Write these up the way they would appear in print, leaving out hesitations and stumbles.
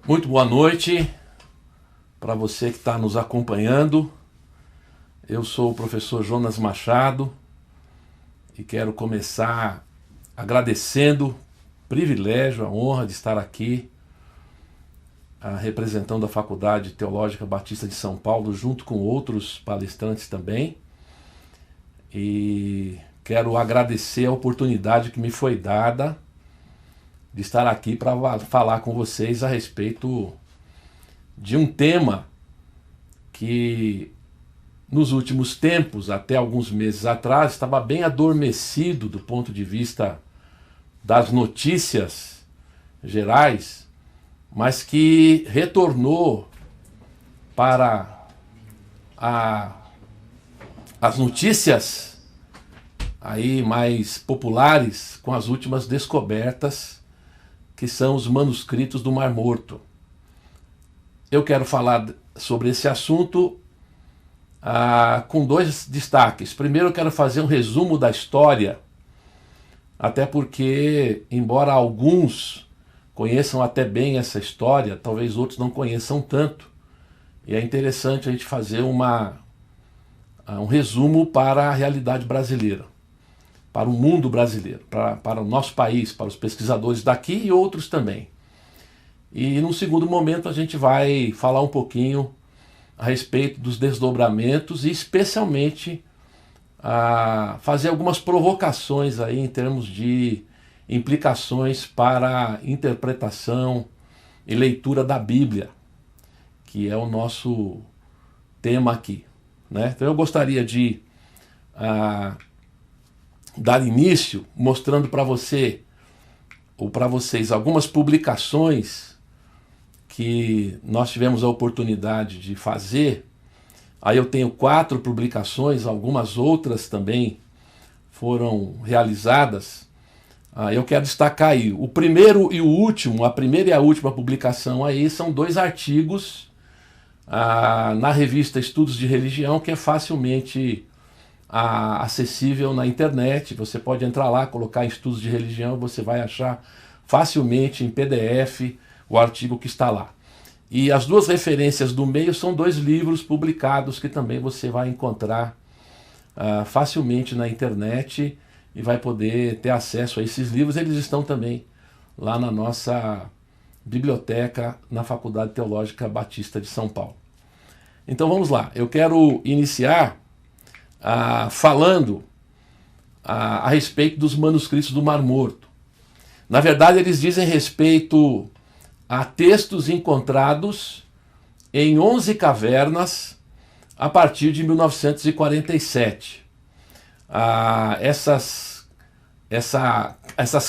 Muito boa noite para você que está nos acompanhando. Eu sou o professor Jonas Machado e quero começar agradecendo o privilégio, a honra de estar aqui representando a Faculdade Teológica Batista de São Paulo, junto com outros palestrantes também. E quero agradecer a oportunidade que me foi dada de estar aqui para falar com vocês a respeito de um tema que nos últimos tempos, até alguns meses atrás, estava bem adormecido do ponto de vista das notícias gerais, mas que retornou para as notícias aí mais populares com as últimas descobertas, que são os manuscritos do Mar Morto. Eu quero falar sobre esse assunto com dois destaques. Primeiro, eu quero fazer um resumo da história, até porque, embora alguns conheçam até bem essa história, talvez outros não conheçam tanto, e é interessante a gente fazer um resumo para a realidade brasileira, para o mundo brasileiro, para o nosso país, para os pesquisadores daqui e outros também. E num segundo momento a gente vai falar um pouquinho a respeito dos desdobramentos e especialmente fazer algumas provocações aí em termos de implicações para a interpretação e leitura da Bíblia, que é o nosso tema aqui, né? Então eu gostaria de dar início mostrando para você ou para vocês algumas publicações que nós tivemos a oportunidade de fazer. Aí eu tenho 4 publicações, algumas outras também foram realizadas. Eu quero destacar aí o primeiro e o último, a primeira e a última publicação aí são 2 artigos na revista Estudos de Religião, que é facilmente acessível na internet. Você pode entrar lá, colocar Estudos de Religião, você vai achar facilmente em PDF o artigo que está lá. E as 2 referências do meio são 2 livros publicados que também você vai encontrar facilmente na internet e vai poder ter acesso a esses livros. Eles estão também lá na nossa biblioteca na Faculdade Teológica Batista de São Paulo. Então vamos lá, eu quero iniciar falando a respeito dos manuscritos do Mar Morto. Na verdade, eles dizem respeito a textos encontrados em 11 cavernas a partir de 1947. Essas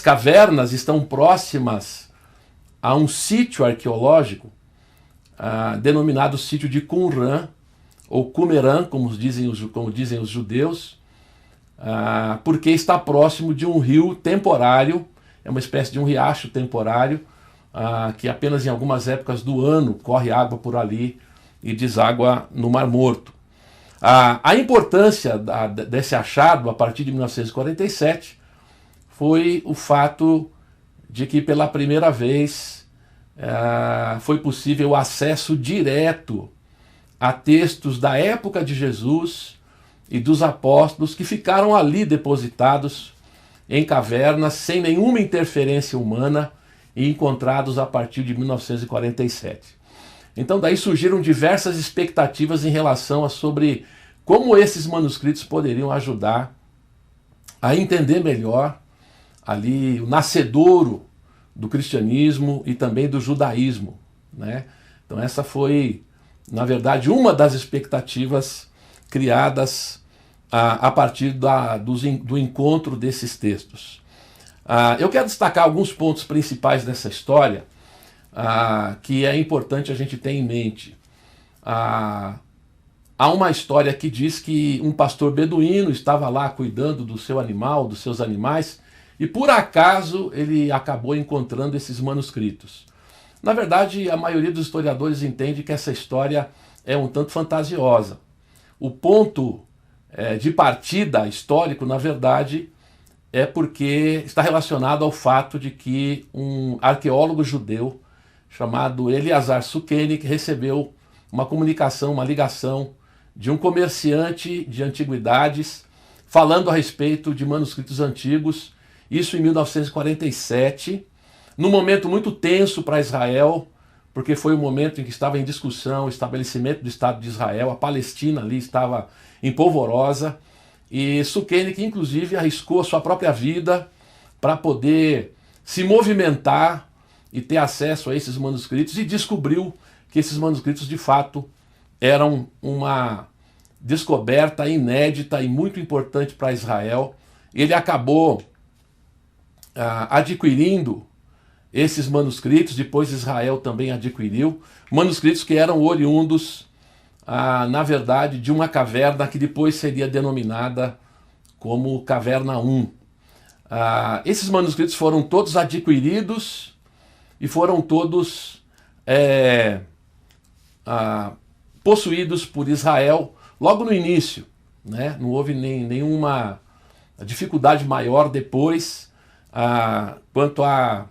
cavernas estão próximas a um sítio arqueológico denominado sítio de Qumran, ou Qumran, como dizem os judeus, porque está próximo de um rio temporário, é uma espécie de um riacho temporário, que apenas em algumas épocas do ano corre água por ali e deságua no Mar Morto. A importância desse achado a partir de 1947 foi o fato de que pela primeira vez foi possível o acesso direto a textos da época de Jesus e dos apóstolos que ficaram ali depositados em cavernas sem nenhuma interferência humana e encontrados a partir de 1947. Então daí surgiram diversas expectativas em relação sobre como esses manuscritos poderiam ajudar a entender melhor ali o nascedouro do cristianismo e também do judaísmo, né? Então essa foi, na verdade, uma das expectativas criadas a partir do encontro desses textos. Eu quero destacar alguns pontos principais dessa história que é importante a gente ter em mente. Há uma história que diz que um pastor beduíno estava lá cuidando do seu animal, dos seus animais, e por acaso ele acabou encontrando esses manuscritos. Na verdade, a maioria dos historiadores entende que essa história é um tanto fantasiosa. O ponto de partida histórico, na verdade, é porque está relacionado ao fato de que um arqueólogo judeu chamado Eleazar Sukenik, recebeu uma comunicação, uma ligação de um comerciante de antiguidades falando a respeito de manuscritos antigos, isso em 1947, num momento muito tenso para Israel, porque foi o momento em que estava em discussão o estabelecimento do Estado de Israel, a Palestina ali estava em polvorosa, e Sukenik, inclusive, arriscou a sua própria vida para poder se movimentar e ter acesso a esses manuscritos, e descobriu que esses manuscritos, de fato, eram uma descoberta inédita e muito importante para Israel. Ele acabou adquirindo esses manuscritos, depois Israel também adquiriu, manuscritos que eram oriundos, na verdade, de uma caverna que depois seria denominada como Caverna 1. Esses manuscritos foram todos adquiridos e foram todos possuídos por Israel logo no início, né? Não houve nenhuma dificuldade maior depois quanto a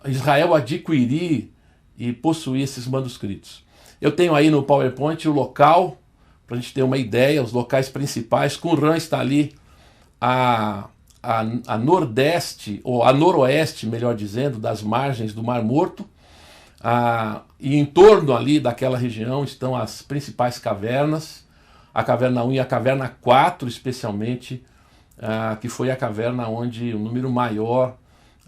Israel adquirir e possuir esses manuscritos. Eu tenho aí no PowerPoint o local, para a gente ter uma ideia, os locais principais. Qumran está ali a nordeste, ou a noroeste, melhor dizendo, das margens do Mar Morto. E em torno ali daquela região estão as principais cavernas, a Caverna 1 e a Caverna 4 especialmente, que foi a caverna onde o número maior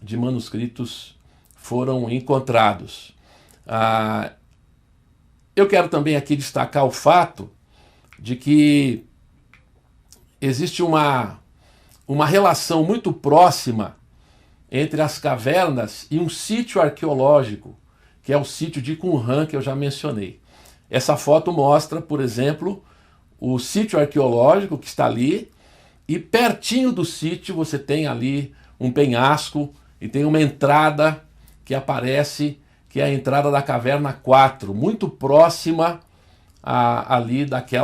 de manuscritos foram encontrados. Eu quero também aqui destacar o fato de que existe uma relação muito próxima entre as cavernas e um sítio arqueológico, que é o sítio de Qumran, que eu já mencionei. Essa foto mostra, por exemplo, o sítio arqueológico que está ali, e pertinho do sítio você tem ali um penhasco e tem uma entrada que aparece, que é a entrada da Caverna 4, muito próxima ali daquele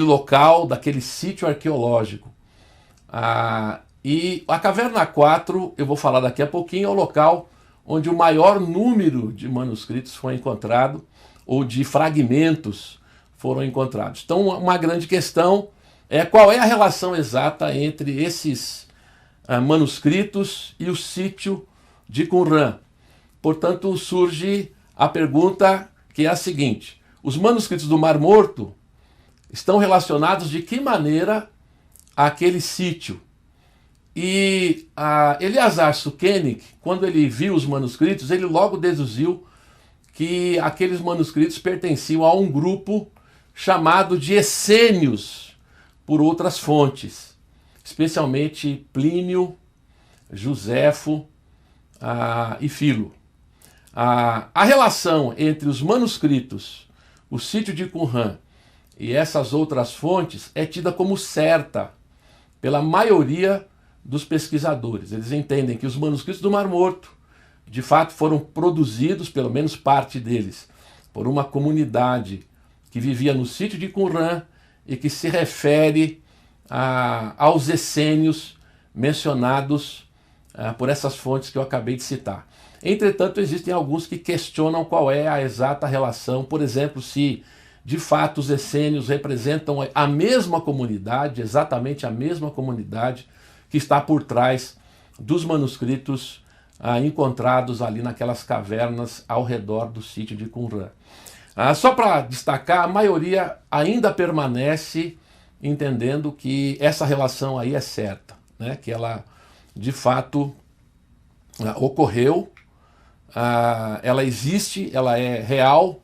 local, daquele sítio arqueológico. E a Caverna 4, eu vou falar daqui a pouquinho, é o local onde o maior número de manuscritos foi encontrado, ou de fragmentos foram encontrados. Então, uma grande questão é qual é a relação exata entre esses manuscritos e o sítio de Qumran. Portanto, surge a pergunta que é a seguinte: os manuscritos do Mar Morto estão relacionados de que maneira àquele sítio? E Eleazar Sukenik, quando ele viu os manuscritos, ele logo deduziu que aqueles manuscritos pertenciam a um grupo chamado de essênios, por outras fontes, especialmente Plínio, Joséfo e Filo. A relação entre os manuscritos, o sítio de Qumran e essas outras fontes é tida como certa pela maioria dos pesquisadores. Eles entendem que os manuscritos do Mar Morto, de fato, foram produzidos, pelo menos parte deles, por uma comunidade que vivia no sítio de Qumran e que se refere aos essênios mencionados por essas fontes que eu acabei de citar. Entretanto, existem alguns que questionam qual é a exata relação, por exemplo, se de fato os essênios representam a mesma comunidade, exatamente a mesma comunidade que está por trás dos manuscritos encontrados ali naquelas cavernas ao redor do sítio de Qumran. Só para destacar, a maioria ainda permanece entendendo que essa relação aí é certa, né? Que ela de fato ocorreu, ela existe, ela é real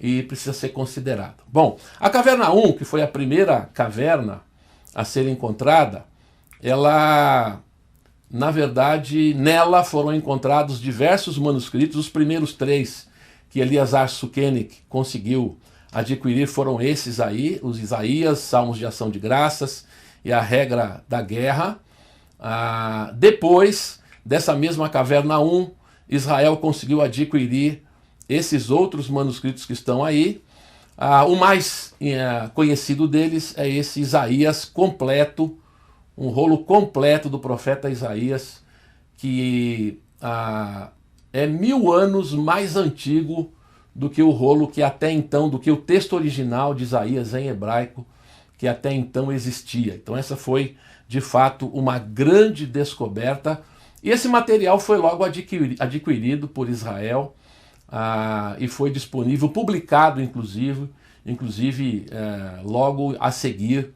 e precisa ser considerada. Bom, a Caverna 1, que foi a primeira caverna a ser encontrada, ela, na verdade, nela foram encontrados diversos manuscritos. Os primeiros 3 que Eleazar Sukenik conseguiu adquirir foram esses aí, os Isaías, Salmos de Ação de Graças e a Regra da Guerra. Depois dessa mesma Caverna 1, Israel conseguiu adquirir esses outros manuscritos que estão aí. O mais conhecido deles é esse Isaías completo, um rolo completo do profeta Isaías, que é 1000 anos mais antigo do que o rolo que até então, do que o texto original de Isaías em hebraico, que até então existia. Então essa foi, de fato, uma grande descoberta. E esse material foi logo adquirido por Israel e foi disponível, publicado inclusive logo a seguir,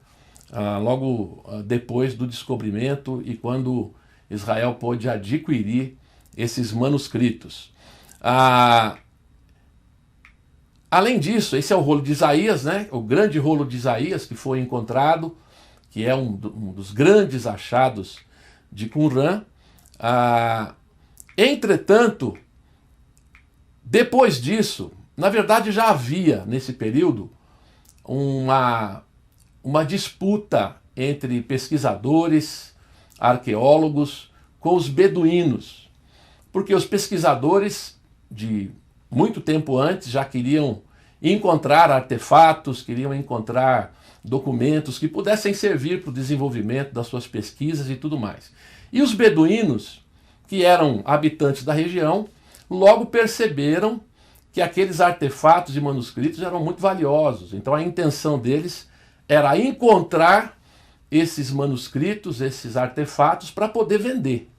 logo depois do descobrimento e quando Israel pôde adquirir esses manuscritos. Além disso, esse é o rolo de Isaías, né? O grande rolo de Isaías que foi encontrado, que é um dos grandes achados de Qumran. Entretanto, depois disso, na verdade já havia nesse período uma disputa entre pesquisadores, arqueólogos com os beduínos, porque os pesquisadores de muito tempo antes já queriam encontrar artefatos, queriam encontrar documentos que pudessem servir para o desenvolvimento das suas pesquisas e tudo mais. E os beduínos, que eram habitantes da região, logo perceberam que aqueles artefatos e manuscritos eram muito valiosos. Então a intenção deles era encontrar esses manuscritos, esses artefatos, para poder vender.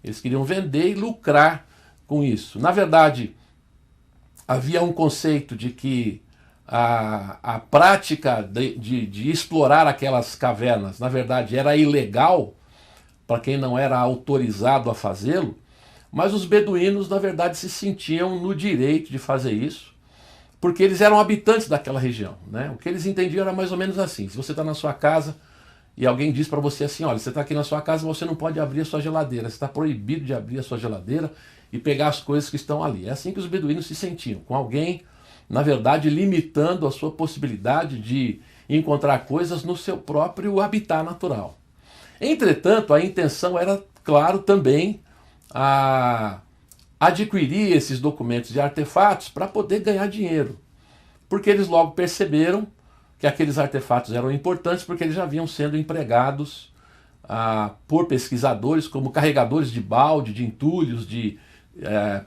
Eles queriam vender e lucrar com isso. Na verdade, havia um conceito de que a prática de explorar aquelas cavernas, na verdade, era ilegal para quem não era autorizado a fazê-lo, mas os beduínos, na verdade, se sentiam no direito de fazer isso, porque eles eram habitantes daquela região, né? O que eles entendiam era mais ou menos assim: se você está na sua casa e alguém diz para você assim, olha, você está aqui na sua casa, você não pode abrir a sua geladeira, você está proibido de abrir a sua geladeira e pegar as coisas que estão ali. É assim que os beduínos se sentiam, com alguém, na verdade, limitando a sua possibilidade de encontrar coisas no seu próprio habitat natural. Entretanto, a intenção era, claro, também adquirir esses documentos e artefatos para poder ganhar dinheiro, porque eles logo perceberam que aqueles artefatos eram importantes, porque eles já vinham sendo empregados por pesquisadores como carregadores de balde, de entulhos, de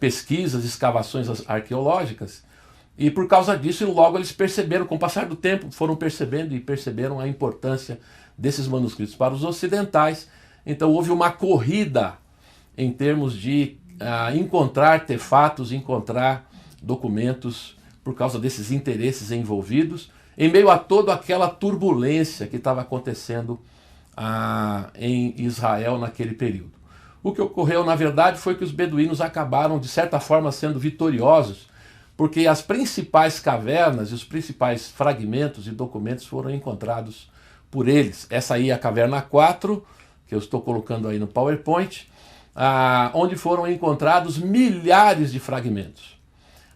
pesquisas, escavações arqueológicas, e por causa disso logo eles perceberam, com o passar do tempo, foram percebendo e perceberam a importância desses manuscritos para os ocidentais. Então houve uma corrida em termos de encontrar artefatos, encontrar documentos, por causa desses interesses envolvidos, em meio a toda aquela turbulência que estava acontecendo em Israel naquele período. O que ocorreu, na verdade, foi que os beduínos acabaram, de certa forma, sendo vitoriosos, porque as principais cavernas e os principais fragmentos e documentos foram encontrados por eles. Essa aí é a caverna 4, que eu estou colocando aí no PowerPoint, onde foram encontrados milhares de fragmentos.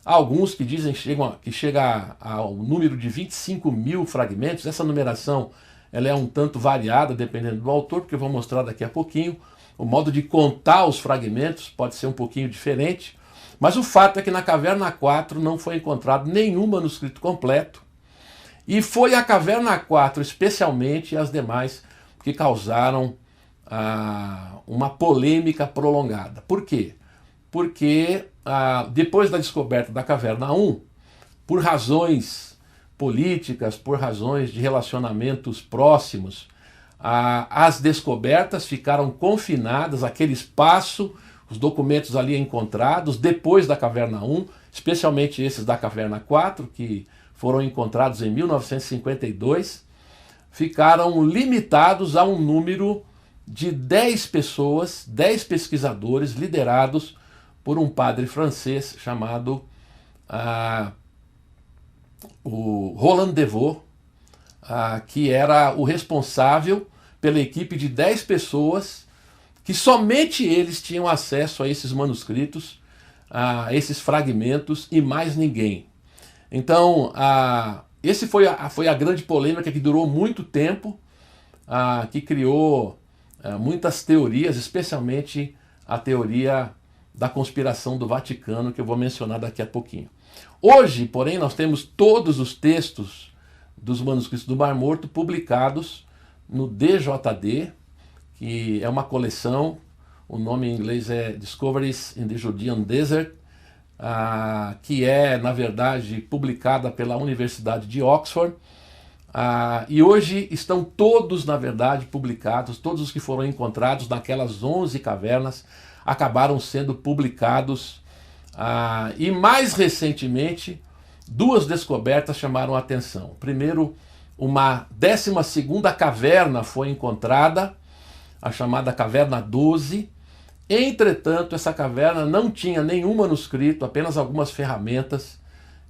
Alguns que dizem que chega ao número de 25.000 fragmentos. Essa numeração ela é um tanto variada, dependendo do autor, porque eu vou mostrar daqui a pouquinho. O modo de contar os fragmentos pode ser um pouquinho diferente, mas o fato é que na caverna 4 não foi encontrado nenhum manuscrito completo, e foi a caverna 4, especialmente, e as demais, que causaram uma polêmica prolongada. Por quê? Porque depois da descoberta da caverna 1, por razões políticas, por razões de relacionamentos próximos, as descobertas ficaram confinadas àquele espaço, os documentos ali encontrados depois da caverna 1, especialmente esses da caverna 4, que foram encontrados em 1952, ficaram limitados a um número de 10 pessoas, 10 pesquisadores liderados por um padre francês chamado o Roland Devaux, que era o responsável pela equipe de 10 pessoas, que somente eles tinham acesso a esses manuscritos, a esses fragmentos, e mais ninguém. Então, esse foi a grande polêmica que durou muito tempo, que criou muitas teorias, especialmente a teoria da conspiração do Vaticano, que eu vou mencionar daqui a pouquinho. Hoje, porém, nós temos todos os textos dos manuscritos do Mar Morto publicados no DJD, que é uma coleção o nome em inglês é Discoveries in the Judean Desert, que é, na verdade, publicada pela Universidade de Oxford. E hoje estão todos, na verdade, publicados, todos os que foram encontrados naquelas 11 cavernas acabaram sendo publicados. E mais recentemente, duas descobertas chamaram a atenção. Primeiro, uma 12ª caverna foi encontrada, a chamada Caverna 12. Entretanto, essa caverna não tinha nenhum manuscrito, apenas algumas ferramentas,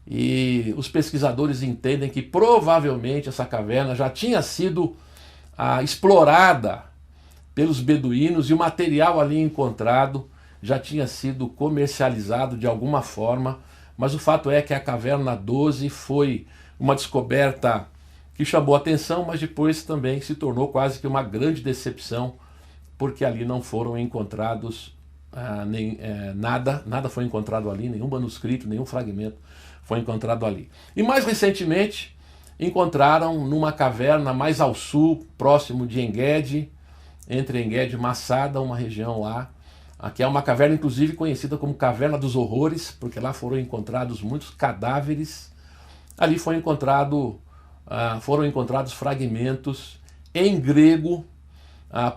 e os pesquisadores entendem que provavelmente essa caverna já tinha sido explorada pelos beduínos e o material ali encontrado já tinha sido comercializado de alguma forma, mas o fato é que a Caverna 12 foi uma descoberta que chamou atenção, mas depois também se tornou quase que uma grande decepção, porque ali não foram encontrados nada foi encontrado ali, nenhum manuscrito, nenhum fragmento foi encontrado ali. E mais recentemente encontraram numa caverna mais ao sul, próximo de Engedi, entre Engedi e Masada, uma região lá, que é uma caverna inclusive conhecida como Caverna dos Horrores, porque lá foram encontrados muitos cadáveres. Ali foram encontrados fragmentos em grego,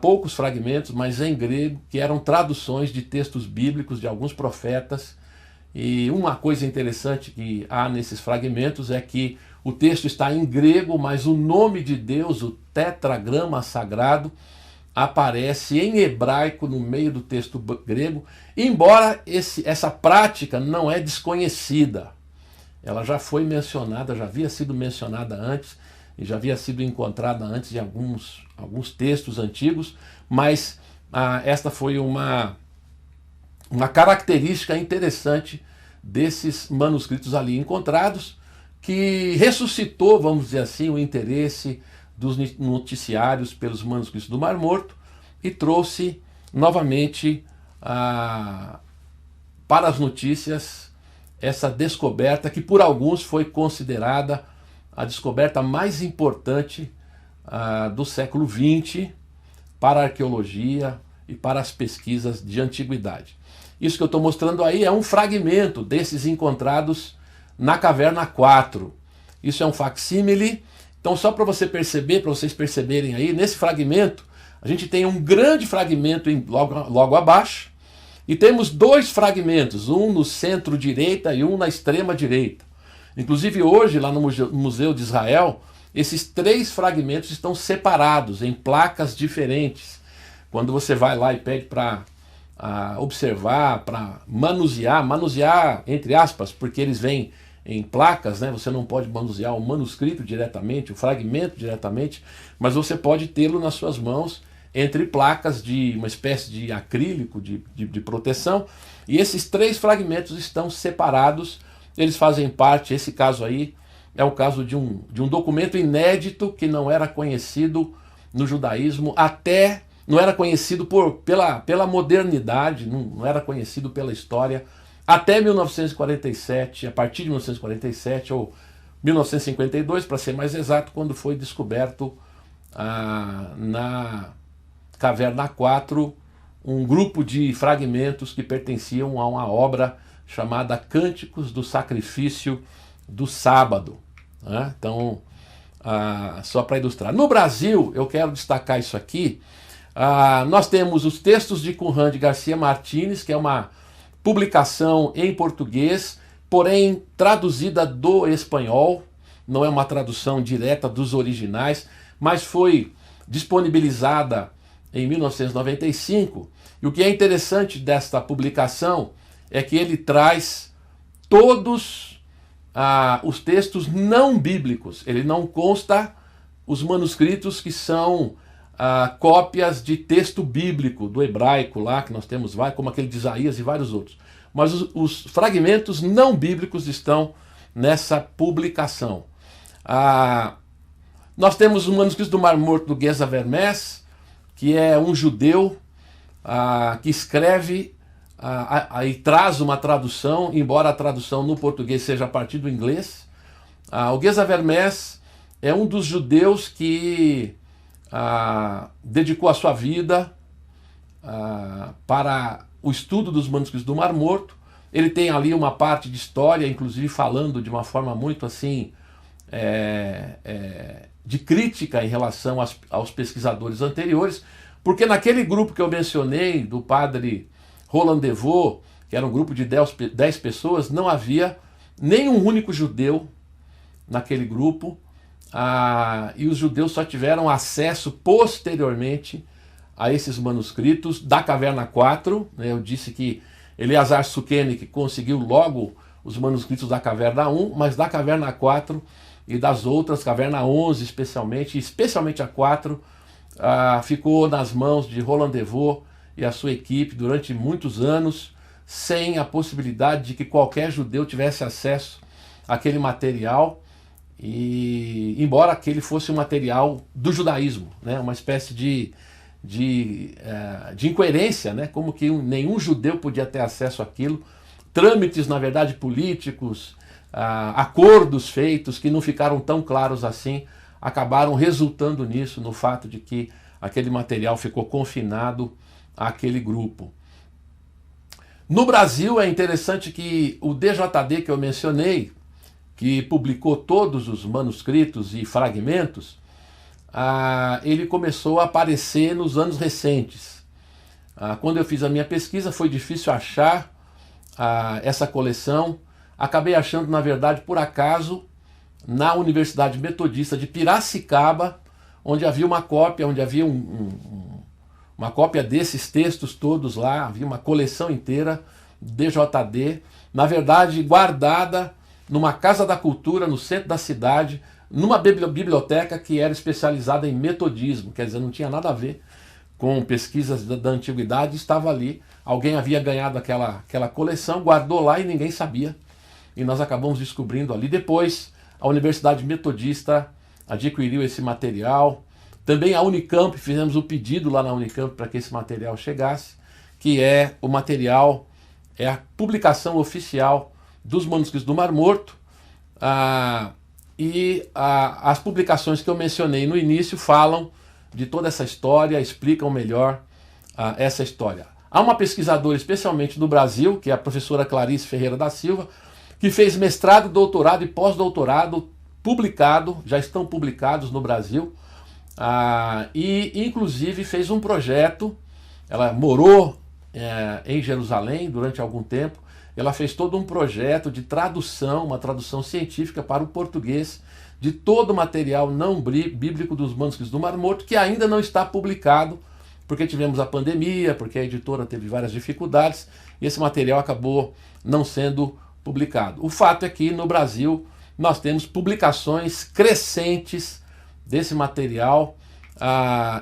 poucos fragmentos, mas em grego, que eram traduções de textos bíblicos de alguns profetas. E uma coisa interessante que há nesses fragmentos é que o texto está em grego, mas o nome de Deus, o tetragrama sagrado, aparece em hebraico no meio do texto grego, embora essa prática não é desconhecida. Ela já foi mencionada, já havia sido mencionada antes, e já havia sido encontrada antes em alguns textos antigos, mas esta foi uma característica interessante desses manuscritos ali encontrados, que ressuscitou, vamos dizer assim, o interesse dos noticiários pelos manuscritos do Mar Morto e trouxe novamente para as notícias essa descoberta que por alguns foi considerada a descoberta mais importante do século XX para a arqueologia e para as pesquisas de antiguidade. Isso que eu estou mostrando aí é um fragmento desses encontrados na Caverna 4. Isso é um facsímile. Então, só para vocês perceberem aí, nesse fragmento, a gente tem um grande fragmento logo abaixo, e temos dois fragmentos, um no centro-direita e um na extrema-direita. Inclusive hoje, lá no Museu de Israel, esses 3 fragmentos estão separados em placas diferentes. Quando você vai lá e pede para observar, para manusear entre aspas, porque eles vêm em placas, né? Você não pode manusear o manuscrito diretamente, o fragmento diretamente, mas você pode tê-lo nas suas mãos entre placas de uma espécie de acrílico de proteção, e esses 3 fragmentos estão separados. Eles fazem parte, esse caso aí é o caso de um documento inédito que não era conhecido no judaísmo não era conhecido pela modernidade, não era conhecido pela história até 1947, a partir de 1947 ou 1952, para ser mais exato, quando foi descoberto na Caverna 4 um grupo de fragmentos que pertenciam a uma obra chamada Cânticos do Sacrifício do Sábado. Né? Então, só para ilustrar. No Brasil, eu quero destacar isso aqui. Nós temos os textos de Qumran de Garcia Martínez, que é uma publicação em português, porém traduzida do espanhol, não é uma tradução direta dos originais, mas foi disponibilizada em 1995, e o que é interessante desta publicação é que ele traz todos os textos não bíblicos, ele não consta os manuscritos que são cópias de texto bíblico do hebraico lá, que nós temos como aquele de Isaías e vários outros. Mas os fragmentos não bíblicos estão nessa publicação. Nós temos o manuscrito do Mar Morto do Geza Vermes, que é um judeu que escreve e traz uma tradução, embora a tradução no português seja a partir do inglês. O Geza Vermes é um dos judeus que dedicou a sua vida para o estudo dos manuscritos do Mar Morto. Ele tem ali uma parte de história, inclusive falando de uma forma muito assim, de crítica em relação aos pesquisadores anteriores, porque naquele grupo que eu mencionei, do padre Roland Devaux, que era um grupo de 10 pessoas, não havia nenhum único judeu naquele grupo, e os judeus só tiveram acesso posteriormente a esses manuscritos da Caverna 4. Né? Eu disse que Eleazar Sukenik conseguiu logo os manuscritos da Caverna 1, mas da Caverna 4 e das outras, Caverna 11 especialmente a 4, ficou nas mãos de Roland Devaux e a sua equipe durante muitos anos, sem a possibilidade de que qualquer judeu tivesse acesso àquele material, e embora aquele fosse um material do judaísmo, né, uma espécie de incoerência, né, como que nenhum judeu podia ter acesso àquilo, trâmites, na verdade, políticos, acordos feitos que não ficaram tão claros assim, acabaram resultando nisso, no fato de que aquele material ficou confinado àquele grupo. No Brasil é interessante que o DJD que eu mencionei, que publicou todos os manuscritos e fragmentos, ele começou a aparecer nos anos recentes. Quando eu fiz a minha pesquisa foi difícil achar essa coleção. Acabei achando, na verdade, por acaso, na Universidade Metodista de Piracicaba, onde havia uma cópia, uma cópia desses textos todos lá, havia uma coleção inteira, DJD, na verdade guardada numa Casa da Cultura, no centro da cidade, numa biblioteca que era especializada em metodismo, quer dizer, não tinha nada a ver com pesquisas da antiguidade, estava ali, alguém havia ganhado aquela coleção, guardou lá e ninguém sabia, e nós acabamos descobrindo ali. Depois, a Universidade Metodista adquiriu esse material, também a Unicamp, fizemos o pedido lá na Unicamp para que esse material chegasse, que é o material, é a publicação oficial dos manuscritos do Mar Morto, as publicações que eu mencionei no início falam de toda essa história, explicam melhor essa história. Há uma pesquisadora, especialmente do Brasil, que é a professora Clarice Ferreira da Silva, que fez mestrado, doutorado e pós-doutorado publicado, já estão publicados no Brasil, e inclusive fez um projeto. Ela morou em Jerusalém durante algum tempo. Ela fez todo um projeto de tradução, uma tradução científica para o português de todo o material não bíblico dos manuscritos do Mar Morto, que ainda não está publicado, porque tivemos a pandemia, porque a editora teve várias dificuldades, e esse material acabou não sendo publicado. O fato é que no Brasil nós temos publicações crescentes desse material,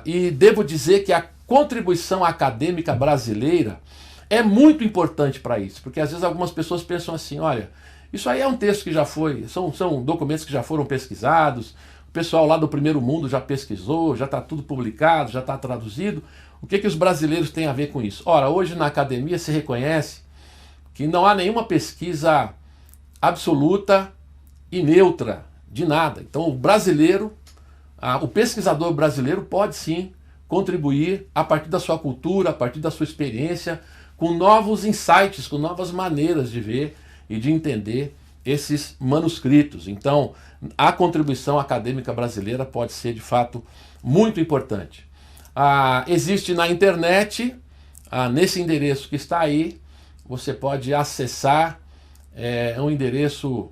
e devo dizer que a contribuição acadêmica brasileira é muito importante para isso, porque às vezes algumas pessoas pensam assim, olha, isso aí é um texto que já foi, são documentos que já foram pesquisados, o pessoal lá do primeiro mundo já pesquisou, já está tudo publicado, já está traduzido, o que os brasileiros têm a ver com isso? Ora, hoje na academia se reconhece que não há nenhuma pesquisa absoluta e neutra de nada. Então o brasileiro, o pesquisador brasileiro pode sim contribuir a partir da sua cultura, a partir da sua experiência, com novos insights, com novas maneiras de ver e de entender esses manuscritos. Então, a contribuição acadêmica brasileira pode ser, de fato, muito importante. Existe na internet, nesse endereço que está aí, você pode acessar um endereço,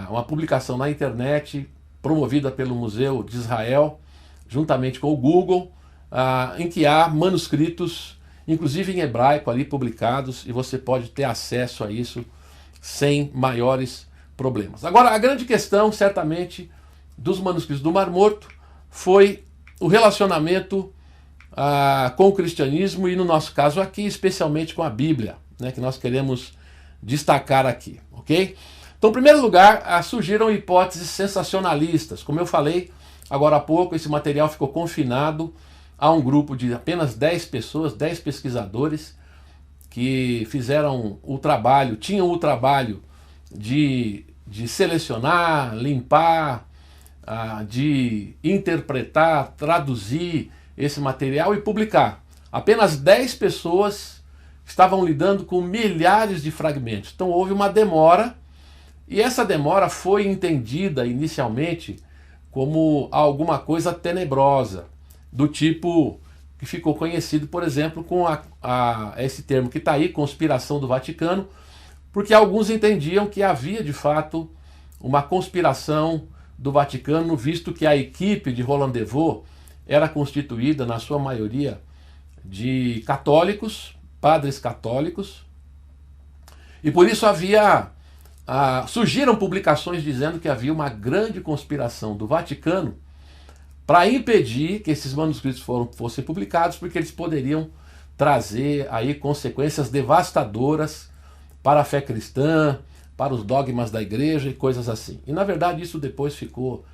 uma publicação na internet, promovida pelo Museu de Israel, juntamente com o Google, em que há manuscritos, inclusive em hebraico, ali publicados, e você pode ter acesso a isso sem maiores problemas. Agora, a grande questão, certamente, dos manuscritos do Mar Morto foi o relacionamento com o cristianismo, e no nosso caso aqui, especialmente com a Bíblia, né, que nós queremos destacar aqui, ok? Então, em primeiro lugar, surgiram hipóteses sensacionalistas. Como eu falei agora há pouco, esse material ficou confinado a um grupo de apenas 10 pessoas, 10 pesquisadores, que fizeram o trabalho, tinham o trabalho de selecionar, limpar, de interpretar, traduzir esse material e publicar. Apenas 10 pessoas estavam lidando com milhares de fragmentos. Então houve uma demora, e essa demora foi entendida inicialmente como alguma coisa tenebrosa, do tipo que ficou conhecido, por exemplo, com esse termo que está aí, conspiração do Vaticano, porque alguns entendiam que havia de fato uma conspiração do Vaticano, visto que a equipe de Roland de Vaux era constituída, na sua maioria, de católicos, padres católicos, e por isso surgiram publicações dizendo que havia uma grande conspiração do Vaticano para impedir que esses manuscritos fossem publicados, porque eles poderiam trazer aí consequências devastadoras para a fé cristã, para os dogmas da igreja e coisas assim. E na verdade isso depois ficou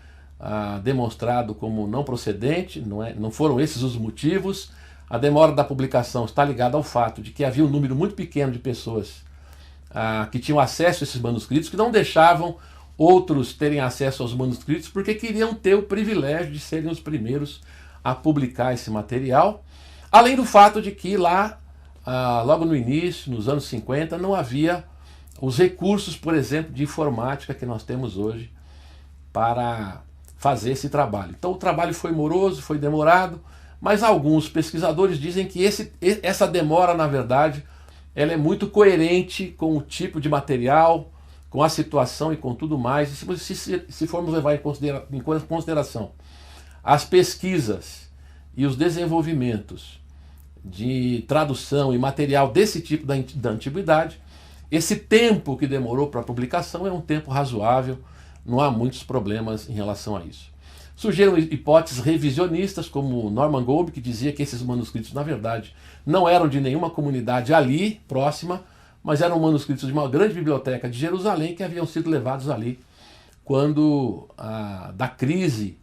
demonstrado como não procedente, não foram esses os motivos. A demora da publicação está ligada ao fato de que havia um número muito pequeno de pessoas que tinham acesso a esses manuscritos, que não deixavam outros terem acesso aos manuscritos, porque queriam ter o privilégio de serem os primeiros a publicar esse material, além do fato de que lá, logo no início, nos anos 50, não havia os recursos, por exemplo, de informática que nós temos hoje para fazer esse trabalho. Então o trabalho foi moroso, foi demorado, mas alguns pesquisadores dizem que essa demora, na verdade, ela é muito coerente com o tipo de material, com a situação e com tudo mais. E se formos levar em consideração as pesquisas e os desenvolvimentos de tradução e material desse tipo da antiguidade, esse tempo que demorou para a publicação é um tempo razoável, não há muitos problemas em relação a isso. Surgiram hipóteses revisionistas, como Norman Golb, que dizia que esses manuscritos, na verdade, não eram de nenhuma comunidade ali, próxima, mas eram manuscritos de uma grande biblioteca de Jerusalém que haviam sido levados ali quando da crise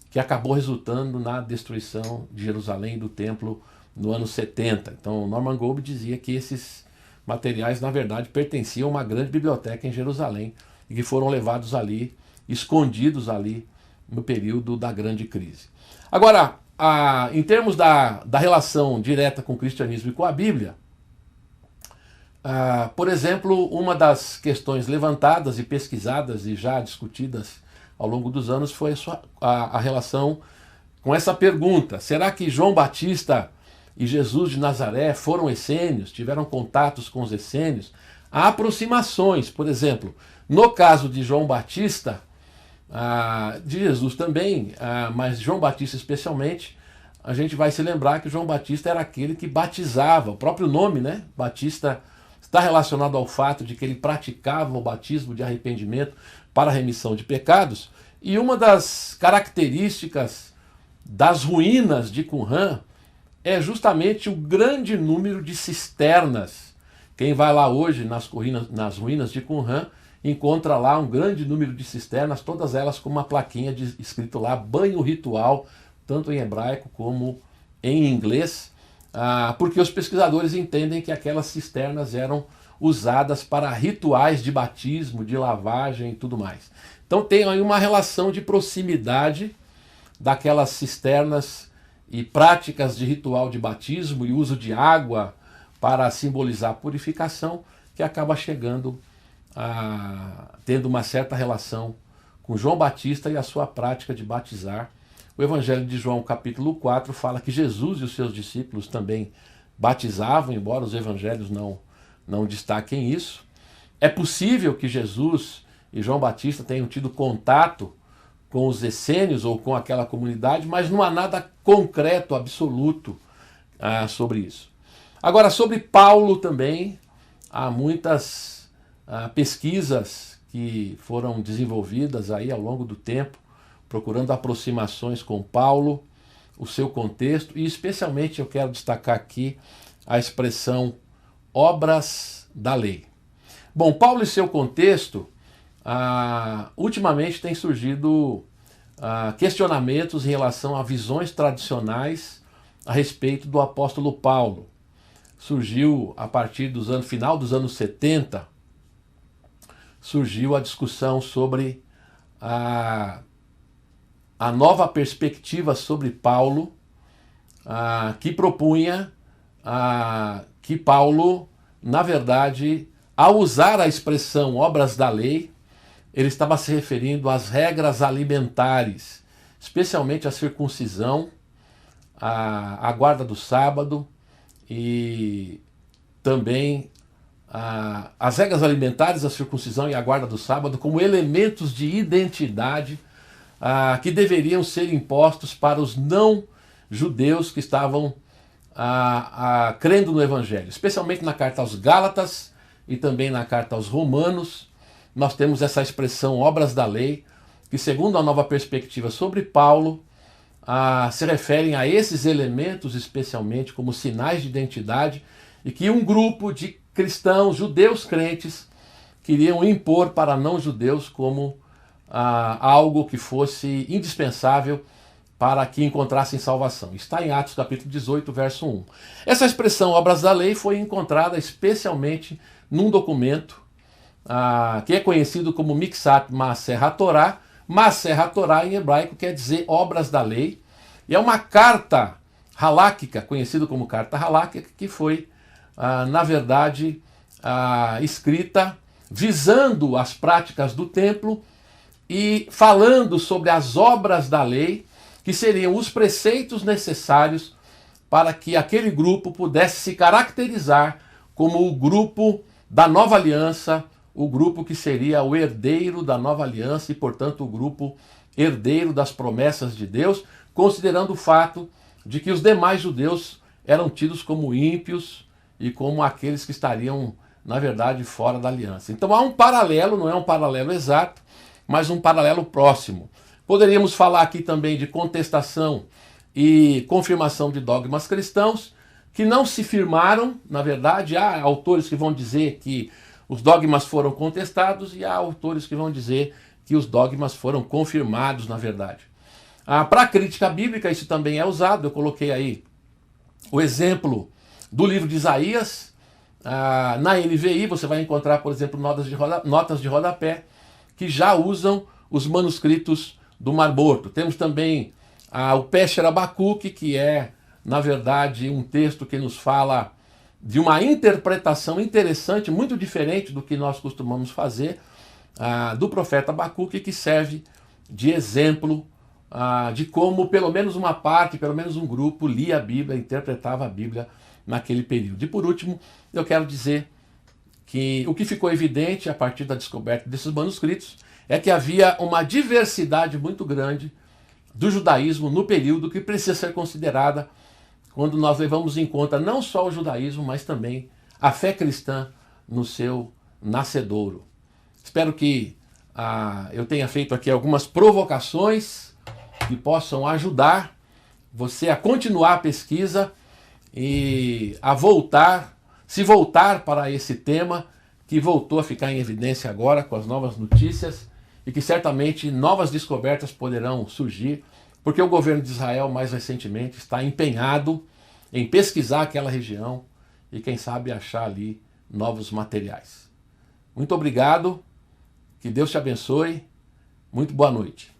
que acabou resultando na destruição de Jerusalém e do templo no ano 70. Então Norman Golb dizia que esses materiais, na verdade, pertenciam a uma grande biblioteca em Jerusalém e que foram levados ali, escondidos ali, no período da grande crise. Agora, em termos da relação direta com o cristianismo e com a Bíblia, por exemplo, uma das questões levantadas e pesquisadas e já discutidas ao longo dos anos foi a relação com essa pergunta: será que João Batista e Jesus de Nazaré foram essênios, tiveram contatos com os essênios? Há aproximações, por exemplo, no caso de João Batista, de Jesus também, mas João Batista especialmente, a gente vai se lembrar que João Batista era aquele que batizava. O próprio nome, né, Batista, está relacionado ao fato de que ele praticava o batismo de arrependimento para a remissão de pecados. E uma das características das ruínas de Qumran é justamente o grande número de cisternas. Quem vai lá hoje nas ruínas de Qumran encontra lá um grande número de cisternas, todas elas com uma plaquinha escrito lá banho ritual, tanto em hebraico como em inglês, porque os pesquisadores entendem que aquelas cisternas eram usadas para rituais de batismo, de lavagem e tudo mais. Então tem aí uma relação de proximidade daquelas cisternas e práticas de ritual de batismo e uso de água para simbolizar a purificação, que acaba chegando tendo uma certa relação com João Batista e a sua prática de batizar. O Evangelho de João, capítulo 4, fala que Jesus e os seus discípulos também batizavam, embora os evangelhos não destaquem isso. É possível que Jesus e João Batista tenham tido contato com os essênios ou com aquela comunidade, mas não há nada concreto, absoluto sobre isso. Agora, sobre Paulo também, há muitas pesquisas que foram desenvolvidas aí ao longo do tempo, procurando aproximações com Paulo, o seu contexto, e especialmente eu quero destacar aqui a expressão obras da lei. Bom, Paulo e seu contexto, ultimamente tem surgido questionamentos em relação a visões tradicionais a respeito do apóstolo Paulo. Surgiu a partir final dos anos 70, surgiu a discussão sobre a nova perspectiva sobre Paulo, que propunha que Paulo, na verdade, ao usar a expressão obras da lei, ele estava se referindo às regras alimentares, especialmente a circuncisão, a guarda do sábado e também as regras alimentares, a circuncisão e a guarda do sábado como elementos de identidade que deveriam ser impostos para os não-judeus que estavam crendo no Evangelho. Especialmente na carta aos Gálatas e também na carta aos Romanos, nós temos essa expressão obras da lei, que segundo a nova perspectiva sobre Paulo, se referem a esses elementos especialmente como sinais de identidade e que um grupo de cristãos, judeus crentes, queriam impor para não-judeus como algo que fosse indispensável para que encontrassem salvação. Está em Atos capítulo 18, verso 1. Essa expressão obras da lei foi encontrada especialmente num documento que é conhecido como Mixat Maaser HaTorah. Maaser HaTorah em hebraico quer dizer obras da lei, e é uma carta haláquica, conhecida como carta haláquica, que foi, na verdade, escrita visando as práticas do templo e falando sobre as obras da lei, que seriam os preceitos necessários para que aquele grupo pudesse se caracterizar como o grupo da nova aliança, o grupo que seria o herdeiro da nova aliança e, portanto, o grupo herdeiro das promessas de Deus, considerando o fato de que os demais judeus eram tidos como ímpios e como aqueles que estariam, na verdade, fora da aliança. Então há um paralelo, não é um paralelo exato, mas um paralelo próximo. Poderíamos falar aqui também de contestação e confirmação de dogmas cristãos que não se firmaram, na verdade. Há autores que vão dizer que os dogmas foram contestados e há autores que vão dizer que os dogmas foram confirmados, na verdade. Para a crítica bíblica isso também é usado. Eu coloquei aí o exemplo do livro de Isaías. Na NVI você vai encontrar, por exemplo, notas de rodapé que já usam os manuscritos do Mar Morto. Temos também o Pesher Abacuque, que é, na verdade, um texto que nos fala de uma interpretação interessante, muito diferente do que nós costumamos fazer, do profeta Abacuque, que serve de exemplo de como pelo menos uma parte, pelo menos um grupo lia a Bíblia, interpretava a Bíblia naquele período. E por último, eu quero dizer que o que ficou evidente a partir da descoberta desses manuscritos é que havia uma diversidade muito grande do judaísmo no período que precisa ser considerada quando nós levamos em conta não só o judaísmo, mas também a fé cristã no seu nascedouro. Espero que eu tenha feito aqui algumas provocações que possam ajudar você a continuar a pesquisa e a se voltar para esse tema que voltou a ficar em evidência agora com as novas notícias e que certamente novas descobertas poderão surgir, porque o governo de Israel, mais recentemente, está empenhado em pesquisar aquela região e, quem sabe, achar ali novos materiais. Muito obrigado, que Deus te abençoe, muito boa noite.